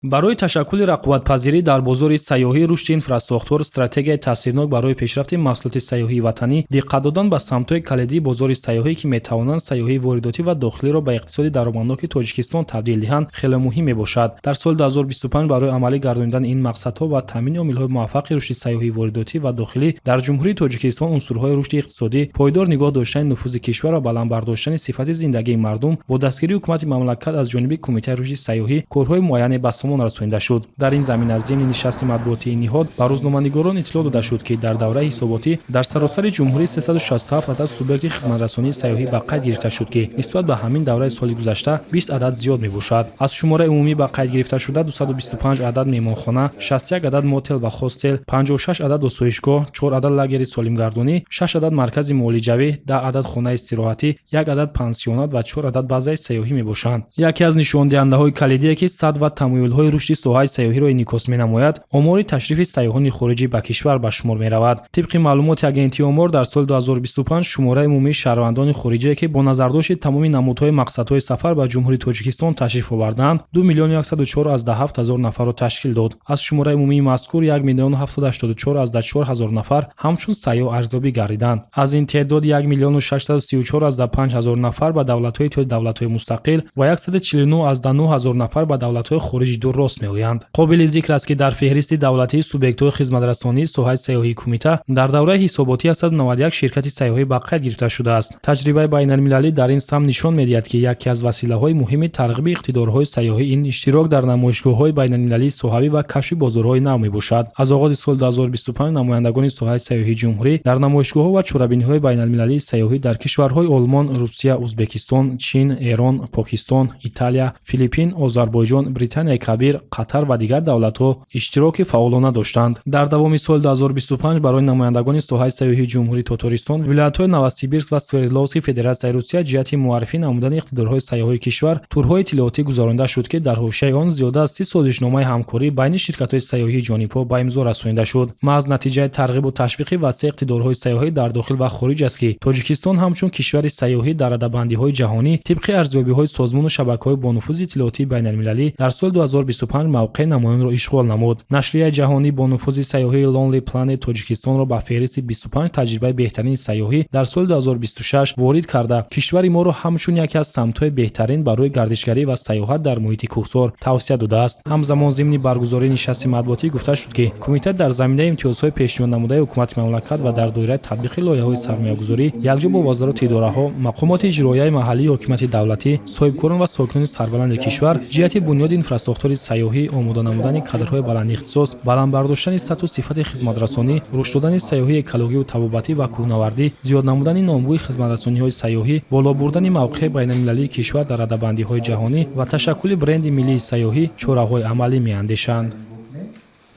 барои ташаккули рақобатпазирӣ дар бозори сайёҳӣ рушди инфраструктур стратегияи таъсирнок барои пешрафти маҳсулоти сайёҳии ватанӣ диққат додан ба самтҳои калидии бозори сайёҳӣ ки метавонанд сайёҳии воридотӣ ва дохилиро ба иқтисоди даромадноки Тоҷикистон табдил диҳанд хеле муҳим мебошад. Дар соли 2025 барои амалӣ гардонидани ин мақсадҳо ва таъмини омилҳои муваффақи рушди сайёҳии воридотӣ ва дохилӣ дар Ҷумҳурии Тоҷикистон унсурҳои рушди иқтисодӣ, пойдор нигоҳ доштани нуфузи кишвар ва баландбардоштани сифати зиндагии мардум бо дастгирии ҳукумати мамлакат аз ҷониби Кумитаи рушди сайёҳӣ корҳои муайяне ба самон расонида шуд. дар ин замина зимни нишасти матбуотии ниҳод ба рӯзноманигорон иттилоъ дода шуд ки дар давраи ҳисоботӣ дар саросари ҷумҳурӣ 367 адад субъекти хизматрасонии сайёҳӣ ба қайд гирифта шуд ки нисбат ба ҳамин давраи соли гузашта 20 адад зиёд мебошад. аз шумораи умумӣ ба қайд гирифташуда 225 адад меҳмонхона, 61 адад мотел ва хостел, 56 адад осоишгоҳ, 4 адад лагери солимгардонӣ, 6 адад маркази муолиҷавӣ, 10 адад хонаи истироҳатӣ, 1 адад пансионат ва 4 адад базаи сайёҳӣ мебошанд. яке аз нишондиҳандаҳои калидие ки сад ва тамоюлҳои рушди соҳаи сайёҳиро инъикос менамояд, омори ташрифи сайёҳони хориҷӣ ба кишвар ба шумор меравад. тибқи маълумоти агентии омор дар соли 2025 шумораи умумии шаҳрвандони хориҷие ки бо назардошти тамоми намудҳои мақсадҳои сафар ба Ҷумҳурии Тоҷикистон ташриф овардаанд 2,104,000 нафарро ташкил дод. аз шумораи умумии мазкур 1,784,400 нафар ҳамчун сайёҳ арзёбӣ гардиданд. аз ин теъдод 1,634,500 нафар ба давлатҳои иттиҳоди давлатҳои мустақил ва 149,900 нафар ба давлатҳои хориҷи ду рост меоянд. қобили зикр аст ки дар феҳристи давлатии субъектҳои хизматрасонии соҳаи сайёҳии кумита дар давраи ҳисоботӣ 191 ширкати сайёҳӣ ба қайд гирифта шудааст. таҷрибаи байналмилалӣ дар ин самт нишон медиҳад ки яке аз василаҳои муҳими тарғиби иқтидорҳои сайёҳӣ ин иштирок дар намоишгоҳҳои байналмилалии соҳавӣ ва кашфи бозорҳои нав мебошад. аз оғози соли 2025 намояндагони соҳаи сайёҳии ҷумҳурӣ дар намоишгоҳҳо ва чорабиниҳои байналмилалии сайёҳӣ дар кишварҳои Олмон, Русия, Узбекистон, Чин, Эрон, Покистон, Италия, Филиппин, Озарбойҷон, Британияи Кабир, Қатар ва дигар давлатҳо иштироки фаъолона доштанд. дар давоми соли 2025 барои намояндагони соҳаи сайёҳии ҷумҳурии Татористон, вилоятҳои Новосибирск ва Свердловски Федератсияи Русия ҷиҳати муаррифӣ намудани иқтидорҳои сайёҳии кишвар турҳои иттилоотӣ гузаронида шуд ки дар ҳошияи он зиёда аз 30 созишномаи ҳамкорӣ байни ширкатҳои сайёҳии ҷонибҳо ба имзо расонида шуд. маҳз натиҷаи тарғибу ташвиқи васеъ иқтидорҳои сайёҳӣ дар дохил ва хориҷ аст ки Тоҷикистон ҳамчун кишвари сайёҳӣ дар радабандиҳои ҷаҳонӣ тибқи арзёбиҳои созмону шабакаҳои бо нуфузи иттилоотии байналмилалӣ дар соли 2025 мавқеъи намоёнро ишғол намуд. нашрияи ҷаҳонӣ бо нуфузи сайёҳии Lonely Planet Тоҷикистонро ба феҳристи 25 таҷрибаи беҳтарини сайёҳӣ дар соли 2026 ворид карда, кишвари моро ҳамчун яке аз самтҳои беҳтарин барои гардишгарӣ ва сайёҳат дар муҳити кӯҳсор тавсия додааст. ҳамзамон зимни баргузории нишасти матбуотӣ гуфта шуд ки кумита дар заминаи имтиёзҳои пешниҳоднамудаи ҳукумати мамлакат ва дар доираи татбиқи лоиҳаҳои сармоягузорӣ якҷо бо вазарати идораҳо, мақомоти иҷроияи маҳаллии ҳокимияти давлатӣ, соҳибкорон ва сокинони сарбаланди кишвар ҷиҳати бунёди инфраструктури сайёҳӣ, омода намудани кадрҳои баландихтисос, баландбардоштани сатҳу сифати хизматрасонӣ, рушд додани сайёҳии экологиву табобатӣ ва кӯҳнавардӣ, зиёд намудани номбӯи хизматрасониҳои сайёҳӣ, боло бурдани мавқеъи байналмилалии кишвар дар радабандиҳои ҷаҳонӣ ва ташаккули бренди миллии сайёҳӣ чораҳои амалӣ меандешанд.